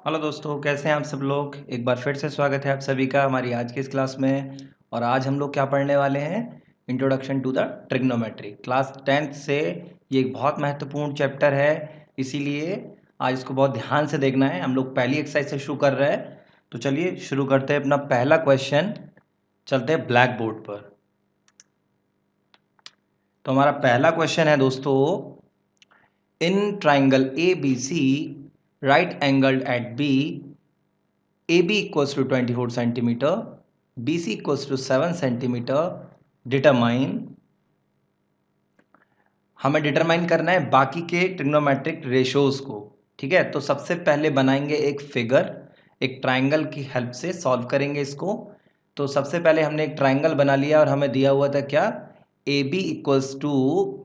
Hello दोस्तों, कैसे हैं आप सब लोग। एक बार फिर से स्वागत है आप सभी का हमारी आज की इस क्लास में। और आज हम लोग क्या पढ़ने वाले हैं, introduction to the trigonometry. Class 10th से ये एक बहुत महत्वपूर्ण चैप्टर है, इसीलिए आज इसको बहुत ध्यान से देखना है। हम लोग पहली एक्सरसाइज से शुरू कर रहे हैं, तो चलिए शुरू करते हैं अपना पहला क्वेश्चन। चलते हैं ब्लैक बोर्ड पर। तो हमारा पहला क्वेश्चन है दोस्तों, in triangle A B C right angled at B, AB equals to 24 centimeter, BC equals to 7 centimeter, determine। हमें डिटरमाइन करना है बाकी के ट्रिग्नोमेट्रिक रेशोज को। ठीक है, तो सबसे पहले बनाएंगे एक फिगर, एक ट्राइंगल की हेल्प से सॉल्व करेंगे इसको। तो सबसे पहले हमने एक ट्राइंगल बना लिया और हमें दिया हुआ था क्या, AB इक्वल्स टू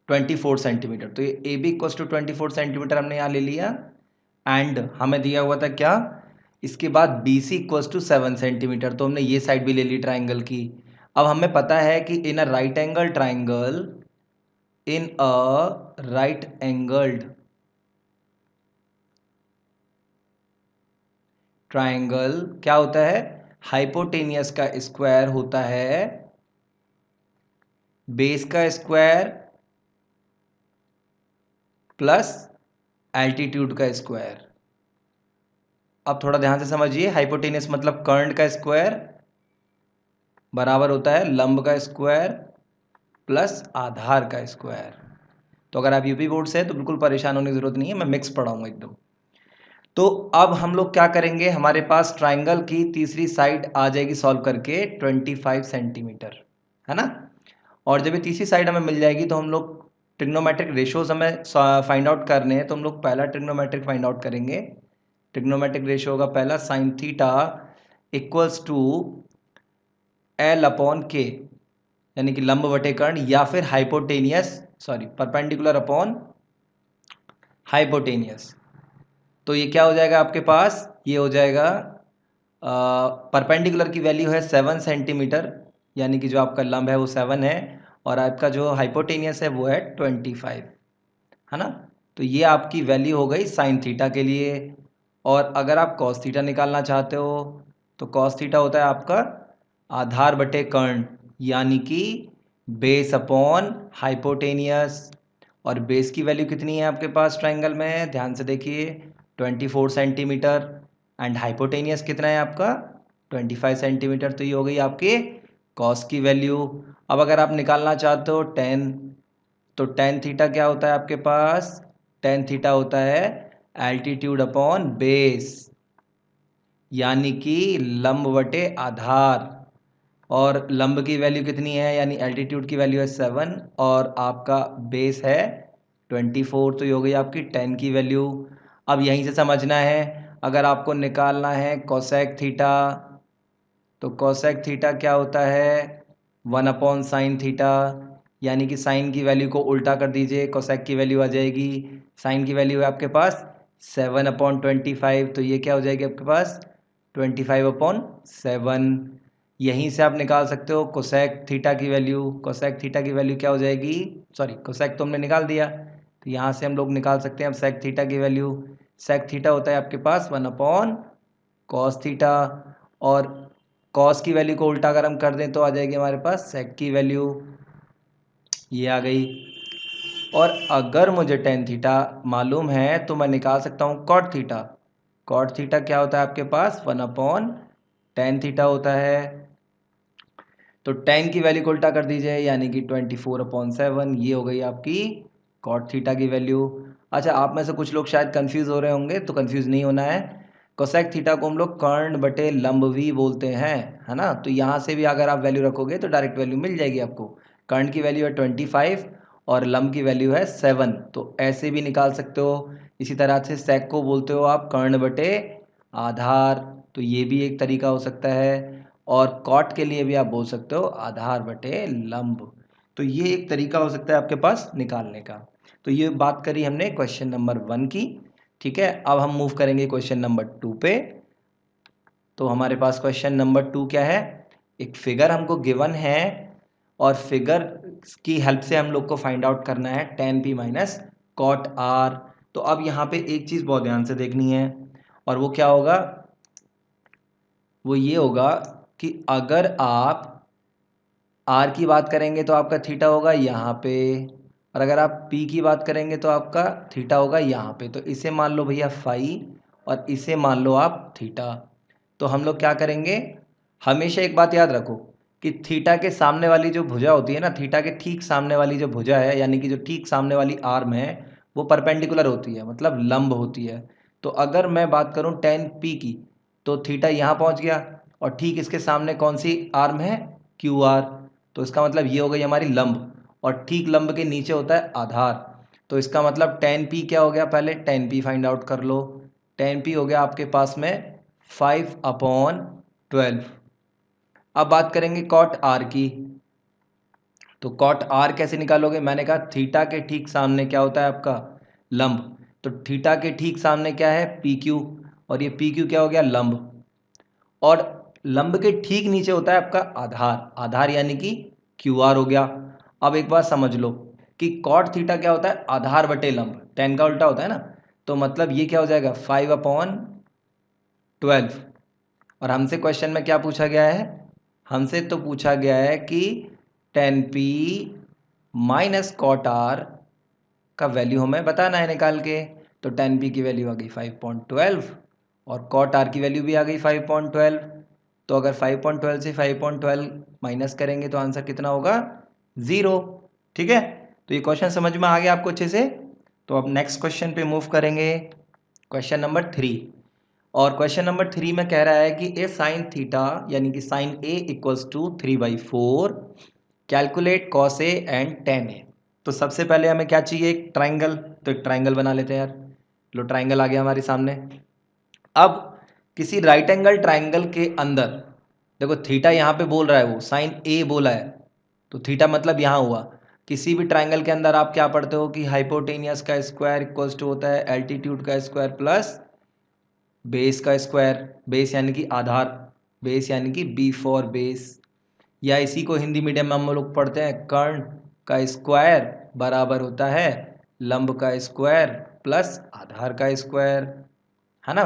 24 सेंटीमीटर। तो ये AB इक्वल्स टू 24 सेंटीमीटर हमने यहाँ ले लिया। एंड हमें दिया हुआ था क्या, इसके बाद BC इक्वल्स टू 7 सेंटीमीटर। तो हमने ये साइड भी ले ली ट्राइंगल की। अब हमें पता है कि in a right angle triangle, in a right angled triangle क्या होता है, हाइपोटेनियस का स्क्वायर होता है बेस का स्क्वायर प्लस एल्टीट्यूड का स्क्वायर। अब थोड़ा ध्यान से समझिए, हाइपोटेनियस मतलब कर्ण का स्क्वायर बराबर होता है लंब का स्क्वायर प्लस आधार का स्क्वायर। तो अगर आप यूपी बोर्ड से हैं तो बिल्कुल परेशान होने की जरूरत नहीं है, मैं मिक्स पढ़ाऊंगा एकदम। तो अब हम लोग क्या करेंगे, हमारे पास ट्राइंगल की तीसरी साइड आ जाएगी सॉल्व करके 25 सेंटीमीटर, है ना। और जब ये तीसरी साइड हमें मिल जाएगी तो हम लोग ट्रिग्नोमेट्रिक रेशोज हमें फाइंड आउट करने हैं। तो हम लोग पहला ट्रिग्नोमेट्रिक फाइंड आउट करेंगे। ट्रिग्नोमेट्रिक रेशो होगा पहला sine theta equals to L upon K, यानी कि लंब बटे कर्ण, या फिर परपेंडिकुलर अपॉन हाइपोटेनियस। तो ये क्या हो जाएगा आपके पास, ये हो जाएगा परपेंडिकुलर की वैल्यू है 7 सेंटीमीटर, यानी कि जो आपका लंब है वो 7 है, और आपका जो हाइपोटेनियस है वो है 25, है ना। तो ये आपकी वैल्यू हो गई साइन थीटा के लिए। और अगर आप कॉस थीटा निकालना चाहते हो तो कॉस थीटा होता है आपका आधार बटे कर्ण, यानी कि बेस अपॉन हाइपोटेनियस। और बेस की वैल्यू कितनी है आपके पास ट्राइंगल में, ध्यान से देखिए 24 सेंटीमीटर। एंड हाइपोटेनियस कितना है आपका 25 सेंटीमीटर। तो ये हो गई आपके कॉस की वैल्यू। अब अगर आप निकालना चाहते हो टेन, तो टेन थीटा क्या होता है आपके पास, टेन थीटा होता है एल्टीट्यूड अपॉन बेस, यानी कि लंब बटे आधार। और लंब की वैल्यू कितनी है, यानी एल्टीट्यूड की वैल्यू है 7 और आपका बेस है 24। तो ये हो गई आपकी 10 की वैल्यू। अब यहीं से समझना है, अगर आपको निकालना है कोसेक थीटा, तो कोसेक थीटा क्या होता है 1 अपॉन साइन थीटा, यानी कि साइन की वैल्यू को उल्टा कर दीजिए, कोसेक की वैल्यू आ जाएगी। साइन की वैल्यू है आपके पास 7 अपॉन 25, तो ये क्या हो जाएगी आपके पास 25 अपॉन 7। यहीं से आप निकाल सकते हो कोसेक थीटा की वैल्यू। कोसेक थीटा की वैल्यू क्या हो जाएगी, सॉरी कोसेक तो हमने निकाल दिया, तो यहाँ से हम लोग निकाल सकते हैं अब सेक थीटा की वैल्यू। सेक थीटा होता है आपके पास 1 अपॉन कॉस थीटा, और कॉस की वैल्यू को उल्टा अगर हम कर दें तो आ जाएगी हमारे पास सेक की वैल्यू, ये आ गई। और अगर मुझे टेन थीटा मालूम है तो मैं निकाल सकता हूँ कॉट थीटा। कॉट थीटा क्या होता है आपके पास 1 अपॉन टेन थीटा होता है। तो टेन की वैल्यू को उल्टा कर दीजिए, यानी कि 24 अपॉन 7, ये हो गई आपकी कॉट थीटा की वैल्यू। अच्छा, आप में से कुछ लोग शायद कंफ्यूज हो रहे होंगे, तो कंफ्यूज नहीं होना है। कोसेक थीटा को हम लोग कर्ण बटे लंब भी बोलते हैं, है ना। तो यहाँ से भी अगर आप वैल्यू रखोगे तो डायरेक्ट वैल्यू मिल जाएगी आपको। कर्ण की वैल्यू है 25 और लंब की वैल्यू है 7, तो ऐसे भी निकाल सकते हो। इसी तरह से सेक को बोलते हो आप कर्ण बटे आधार, तो ये भी एक तरीका हो सकता है। और कॉट के लिए भी आप बोल सकते हो आधार बटे लंब। तो ये एक तरीका हो सकता है आपके पास निकालने का। तो ये बात करी हमने क्वेश्चन नंबर 1 की। ठीक है, अब हम मूव करेंगे क्वेश्चन नंबर 2 पे। तो हमारे पास क्वेश्चन नंबर 2 क्या है, एक फिगर हमको गिवन है और फिगर की हेल्प से हम लोग को फाइंड आउट करना है tan p minus cot r। तो अब यहाँ पे एक चीज़ बहुत ध्यान से देखनी है, और वो क्या होगा, वो ये होगा कि अगर आप आर की बात करेंगे तो आपका थीटा होगा यहाँ पे, और अगर आप पी की बात करेंगे तो आपका थीटा होगा यहाँ पे। तो इसे मान लो भैया फाई और इसे मान लो आप थीटा। तो हम लोग क्या करेंगे, हमेशा एक बात याद रखो कि थीटा के सामने वाली जो भुजा होती है ना, थीटा के ठीक सामने वाली जो भुजा है, यानी कि जो ठीक सामने वाली आर्म है, वो परपेंडिकुलर होती है, मतलब लंब होती है। तो अगर मैं बात करूं टेन पी की, तो थीटा यहाँ पहुंच गया और ठीक इसके सामने कौन सी आर्म है, क्यू आर। तो इसका मतलब ये हो गई हमारी लंब, और ठीक लंब के नीचे होता है आधार। तो इसका मतलब टेन पी क्या हो गया, पहले टेन पी फाइंड आउट कर लो। टेन पी हो गया आपके पास में 5/12। अब बात करेंगे कॉट आर की। तो कॉट आर कैसे निकालोगे, मैंने कहा थीटा के ठीक सामने क्या होता है आपका, लंब। तो थीटा के ठीक सामने क्या है, पी क्यू, और ये पी क्यू क्या हो गया, लंब। और लंब के ठीक नीचे होता है आपका आधार, आधार यानी कि क्यू आर हो गया। अब एक बात समझ लो कि कॉट थीटा क्या होता है, आधार बटे लंब, टेन का उल्टा होता है ना। तो मतलब ये क्या हो जाएगा 5/12। और हमसे क्वेश्चन में क्या पूछा गया है, हमसे तो पूछा गया है कि tan P minus cot R का वैल्यू हमें बताना है निकाल के। तो टेन पी की वैल्यू आ गई 5/12 और कॉट आर की वैल्यू भी आ गई 5/12। तो अगर 5/12 से 5/12 माइनस करेंगे तो आंसर कितना होगा, 0। ठीक है, तो ये क्वेश्चन समझ में आ गया आपको अच्छे से। तो अब नेक्स्ट क्वेश्चन पे मूव करेंगे, क्वेश्चन नंबर 3। और क्वेश्चन नंबर 3 में कह रहा है कि ए साइन थीटा यानी कि sine A equals to 3/4, calculate cos A and tan A. तो सबसे पहले हमें क्या चाहिए, एक ट्राइंगल। तो एक ट्राइंगल बना लेते हैं यार। लो ट्राइंगल आ गया हमारे सामने। अब किसी राइट एंगल ट्राइंगल के अंदर देखो थीटा यहाँ पे बोल रहा है, वो साइन ए बोला है, तो थीटा मतलब यहाँ हुआ। किसी भी ट्राइंगल के अंदर आप क्या पढ़ते हो कि हाइपोटेनियस का स्क्वायर इक्वल्स टू होता है एल्टीट्यूड का स्क्वायर प्लस बेस का स्क्वायर। बेस यानी कि आधार, बेस यानी कि बी फॉर बेस, या इसी को हिंदी मीडियम में हम लोग पढ़ते हैं कर्ण का स्क्वायर बराबर होता है लंब का स्क्वायर प्लस आधार का स्क्वायर, है ना।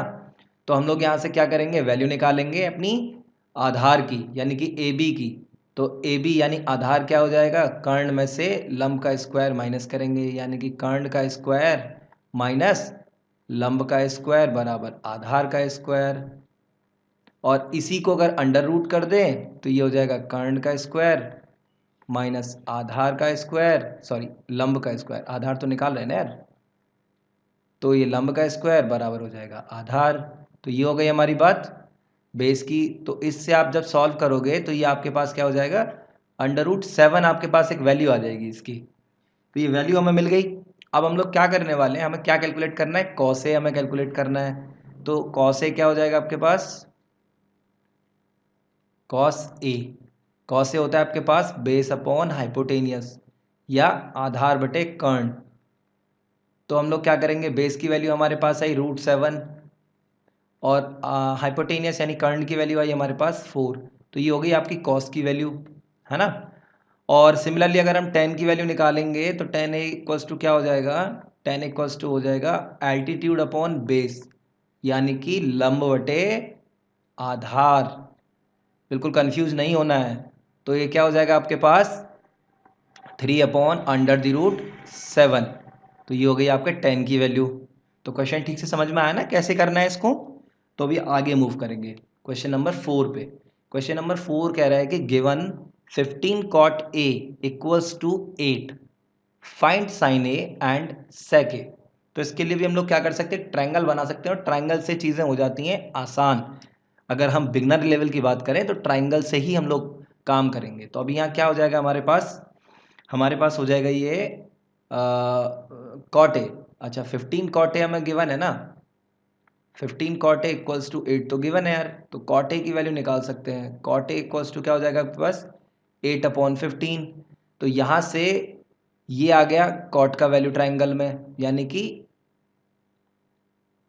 तो हम लोग यहाँ से क्या करेंगे, वैल्यू निकालेंगे अपनी आधार की यानी कि ए बी की। तो ए बी यानी आधार क्या हो जाएगा, कर्ण में से लंब का स्क्वायर माइनस करेंगे, यानी कि कर्ण का स्क्वायर माइनस लंब का स्क्वायर बराबर आधार का स्क्वायर। और इसी को अगर अंडर रूट कर दें तो ये हो जाएगा कर्ण का स्क्वायर माइनस आधार का स्क्वायर, सॉरी लंब का स्क्वायर, आधार तो निकाल रहे हैं ना यार। तो ये लंब का स्क्वायर बराबर हो जाएगा आधार। तो ये हो गई हमारी बात बेस की। तो इससे आप जब सॉल्व करोगे तो ये आपके पास क्या हो जाएगा, √7 आपके पास एक वैल्यू आ जाएगी इसकी। तो ये वैल्यू हमें मिल गई। अब हम लोग क्या करने वाले हैं, हमें क्या कैलकुलेट करना है, कॉस ए हमें कैलकुलेट करना है। तो कॉस ए क्या हो जाएगा आपके पास, कॉस ए, कॉस ए होता है आपके पास बेस अपॉन हाइपोटेनियस या आधार बटे कर्ण। तो हम लोग क्या करेंगे, बेस की वैल्यू हमारे पास आई √7 और हाइपोटेनियस यानी कर्ण की वैल्यू आई हमारे पास 4। तो ये हो गई आपकी कॉस की वैल्यू, है ना। और सिमिलरली अगर हम टेन की वैल्यू निकालेंगे तो टेन इक्वल्स टू क्या हो जाएगा, टेन इक्वल्स टू हो जाएगा एल्टीट्यूड अपॉन बेस यानी कि लंब बटे आधार। बिल्कुल कंफ्यूज नहीं होना है। तो ये क्या हो जाएगा आपके पास 3/√7। तो ये हो गई आपके 10 की वैल्यू। तो क्वेश्चन ठीक से समझ में आया ना कैसे करना है इसको। तो अभी आगे मूव करेंगे क्वेश्चन नंबर 4 पे। क्वेश्चन नंबर 4 कह रहा है कि given 15 cot A equals to 8, find sine A and sec A. तो इसके लिए भी हम लोग क्या कर सकते हैं, ट्रायंगल बना सकते हैं, और ट्रायंगल से चीज़ें हो जाती हैं आसान। अगर हम बिगनर लेवल की बात करें तो ट्रायंगल से ही हम लोग काम करेंगे। तो अभी यहाँ क्या हो जाएगा हमारे पास, हमारे पास हो जाएगा ये कॉट ए। अच्छा 15 कॉट ए हमें गिवन है ना, 15 कॉट ए इक्वल्स टू 8 तो गिवन है यार। तो कॉट ए की वैल्यू निकाल सकते हैं। कॉट ए इक्वल्स टू क्या हो जाएगा आपके पास 8/15। तो यहाँ से ये आ गया कॉट का वैल्यू ट्राइंगल में, यानी कि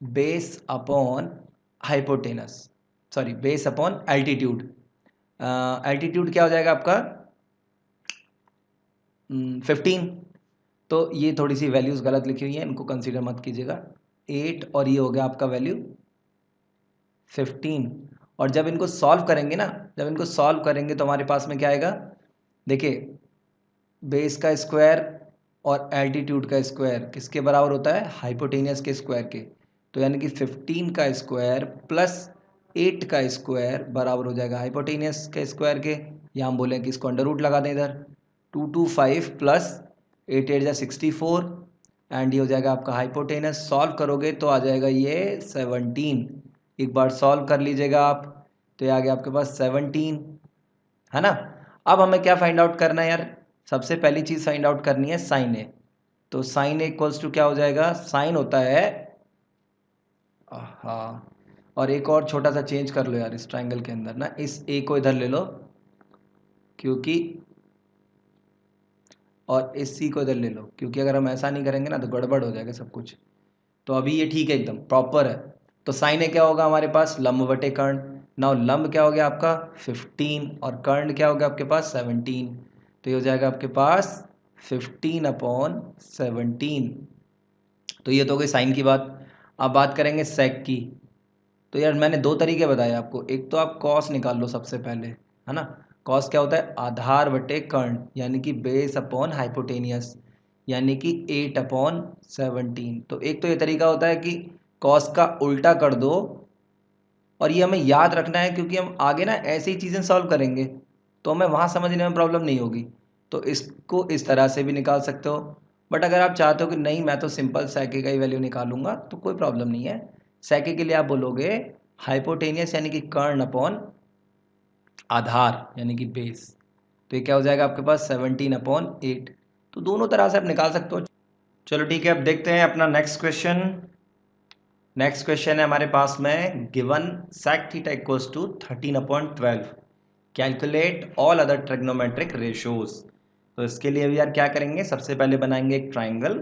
base upon hypotenuse, sorry base upon altitude. Altitude क्या हो जाएगा आपका 15। तो ये थोड़ी सी वैल्यूज़ गलत लिखी हुई हैं, इनको कंसीडर मत कीजिएगा। 8 और ये हो गया आपका वैल्यू 15। और जब इनको सॉल्व करेंगे ना, जब इनको सॉल्व करेंगे तो हमारे पास में क्या आएगा, देखिए बेस का स्क्वायर और एल्टीट्यूड का स्क्वायर किसके बराबर होता है, हाइपोटेनियस के स्क्वायर के। तो यानी कि 15 का स्क्वायर प्लस 8 का स्क्वायर बराबर हो जाएगा हाइपोटेनियस के स्क्वायर के, या हम बोलें कि इसको अंडर रूट लगा दें इधर, 225 प्लस 8 8 जा 64 एंड ये हो जाएगा आपका हाइपोटेनस। सॉल्व करोगे तो आ जाएगा ये 17। एक बार सॉल्व कर लीजिएगा आप, तो ये आ गया आपके पास 17, है ना। अब हमें क्या फाइंड आउट करना है यार, सबसे पहली चीज़ फाइंड आउट करनी है साइन ए। तो साइन ए इक्वल्स टू क्या हो जाएगा, साइन होता है, हाँ, और एक और छोटा सा चेंज कर लो यार इस ट्राइंगल के अंदर ना, इस ए को इधर ले लो क्योंकि, और इस सी को इधर ले लो क्योंकि अगर हम ऐसा नहीं करेंगे ना तो गड़बड़ हो जाएगा सब कुछ। तो अभी ये ठीक है, एकदम प्रॉपर है। तो साइन ए क्या होगा हमारे पास, लंब बटे कर्ण। नाउ लंब क्या हो गया आपका 15 और कर्ण क्या हो गया आपके पास 17। तो ये हो जाएगा आपके पास 15/17। तो ये तो हो गई साइन की बात। अब बात करेंगे सेक की। तो यार मैंने दो तरीके बताए आपको, एक तो आप कॉस निकाल लो सबसे पहले, है ना। कॉस क्या होता है, आधार बटे कर्ण, यानी कि बेस अपॉन हाइपोटेनियस, यानी कि 8/17। तो एक तो ये तरीका होता है कि कॉस का उल्टा कर दो, और ये हमें याद रखना है क्योंकि हम आगे ना ऐसी ही चीज़ें सॉल्व करेंगे तो हमें वहाँ समझने में प्रॉब्लम नहीं होगी। तो इसको इस तरह से भी निकाल सकते हो, बट अगर आप चाहते हो कि नहीं मैं तो सिंपल सेके का ही वैल्यू निकालूंगा तो कोई प्रॉब्लम नहीं है। सेके के लिए आप बोलोगे हाइपोटेनियस यानी कि कर्ण अपॉन आधार यानी कि बेस। तो ये क्या हो जाएगा आपके पास 17/8। तो दोनों तरह से आप निकाल सकते हो। चलो ठीक है, अब देखते हैं अपना नेक्स्ट क्वेश्चन। नेक्स्ट क्वेश्चन है हमारे पास में, given sec theta equals to 13/12, calculate all other trigonometric ratios. तो इसके लिए भी यार क्या करेंगे, सबसे पहले बनाएंगे एक ट्राइंगल।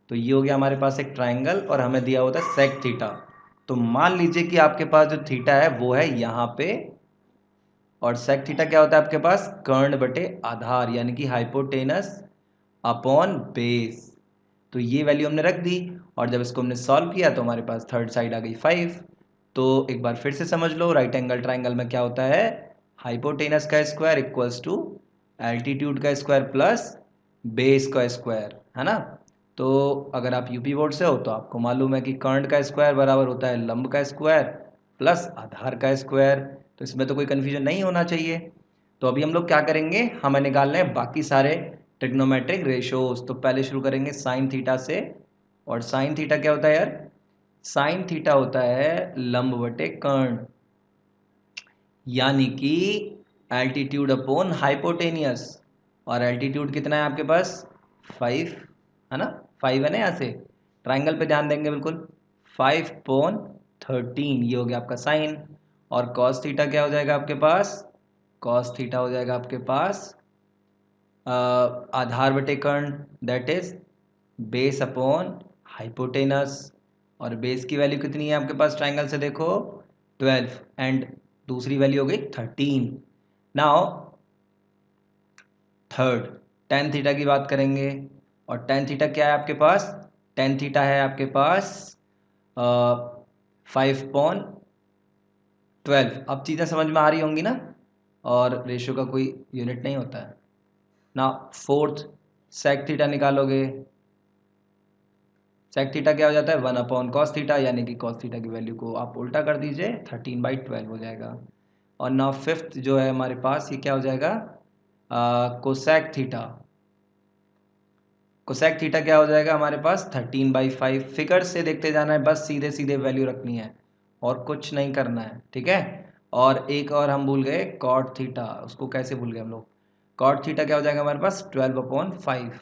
तो ये हो गया हमारे पास एक ट्राइंगल और हमें दिया होता है sec थीटा। तो मान लीजिए कि आपके पास जो थीटा है वो है यहाँ पे, और sec थीटा क्या होता है आपके पास, कर्ण बटे आधार यानी कि हाइपोटेनस अपॉन बेस। तो ये वैल्यू हमने रख दी, और जब इसको हमने सॉल्व किया तो हमारे पास थर्ड साइड आ गई 5। तो एक बार फिर से समझ लो, राइट एंगल ट्राइंगल में क्या होता है, हाइपोटेनस का स्क्वायर इक्वल्स टू एल्टीट्यूड का स्क्वायर प्लस बेस का स्क्वायर, है ना। तो अगर आप यूपी बोर्ड से हो तो आपको मालूम है कि कर्ण का स्क्वायर बराबर होता है लंब का स्क्वायर प्लस आधार का स्क्वायर। तो इसमें तो कोई कन्फ्यूजन नहीं होना चाहिए। तो अभी हम लोग क्या करेंगे, हमें निकालने हैं बाकी सारे ट्रिग्नोमेट्रिक रेशियोज। तो पहले शुरू करेंगे साइन थीटा से, और साइन थीटा क्या होता है यार, साइन थीटा होता है लंब बटे कर्ण, यानी कि एल्टीट्यूड अपॉन हाइपोटेनियस। और एल्टीट्यूड कितना है आपके पास 5, है ना, 5 है ना। यहाँ से ट्राइंगल पे ध्यान देंगे बिल्कुल, 5/13 ये हो गया आपका साइन। और कॉस थीटा क्या हो जाएगा आपके पास, कॉस थीटा हो जाएगा आपके पास आधार बटे कर्ण, that is base upon hypotenuse. और बेस की वैल्यू कितनी है आपके पास, ट्राइंगल से देखो 12, एंड दूसरी वैल्यू हो गई 13। नाउ थर्ड टेन थीटा की बात करेंगे, और टेन थीटा क्या है आपके पास, टेन थीटा है आपके पास 5/12। अब चीज़ें समझ में आ रही होंगी ना, और रेशियो का कोई यूनिट नहीं होता है ना। फोर्थ सेक थीटा निकालोगे, सेक थीटा क्या हो जाता है 1/cos थीटा, यानी कि cos थीटा की वैल्यू को आप उल्टा कर दीजिए 13/12 हो जाएगा। और नाउ फिफ्थ जो है हमारे पास, ये क्या हो जाएगा कोसेक थीटा। कोसेक थीटा क्या हो जाएगा हमारे पास 13/5। फिगर से देखते जाना है, बस सीधे सीधे वैल्यू रखनी है और कुछ नहीं करना है, ठीक है। और एक और हम भूल गए कॉट थीटा, उसको कैसे भूल गए हम लोग। कॉट थीटा क्या हो जाएगा हमारे पास 12/5।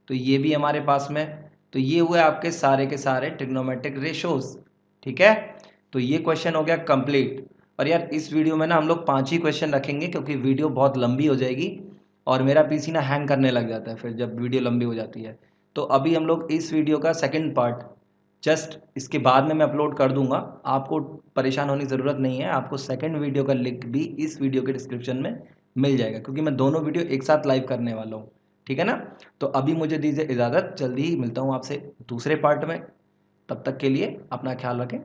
तो ये भी हमारे पास में, तो ये हुए आपके सारे के सारे ट्रिग्नोमेट्रिक रेशोज, ठीक है। तो ये क्वेश्चन हो गया कंप्लीट। और यार इस वीडियो में ना हम लोग 5 ही क्वेश्चन रखेंगे क्योंकि वीडियो बहुत लंबी हो जाएगी, और मेरा पीसी ना हैंग करने लग जाता है फिर जब वीडियो लंबी हो जाती है। तो अभी हम लोग इस वीडियो का सेकंड पार्ट जस्ट इसके बाद में मैं अपलोड कर दूंगा। आपको परेशान होने की ज़रूरत नहीं है, आपको सेकंड वीडियो का लिंक भी इस वीडियो के डिस्क्रिप्शन में मिल जाएगा क्योंकि मैं दोनों वीडियो एक साथ लाइव करने वाला हूँ, ठीक है ना। तो अभी मुझे दीजिए इजाज़त, जल्दी ही मिलता हूँ आपसे दूसरे पार्ट में। तब तक के लिए अपना ख्याल रखें।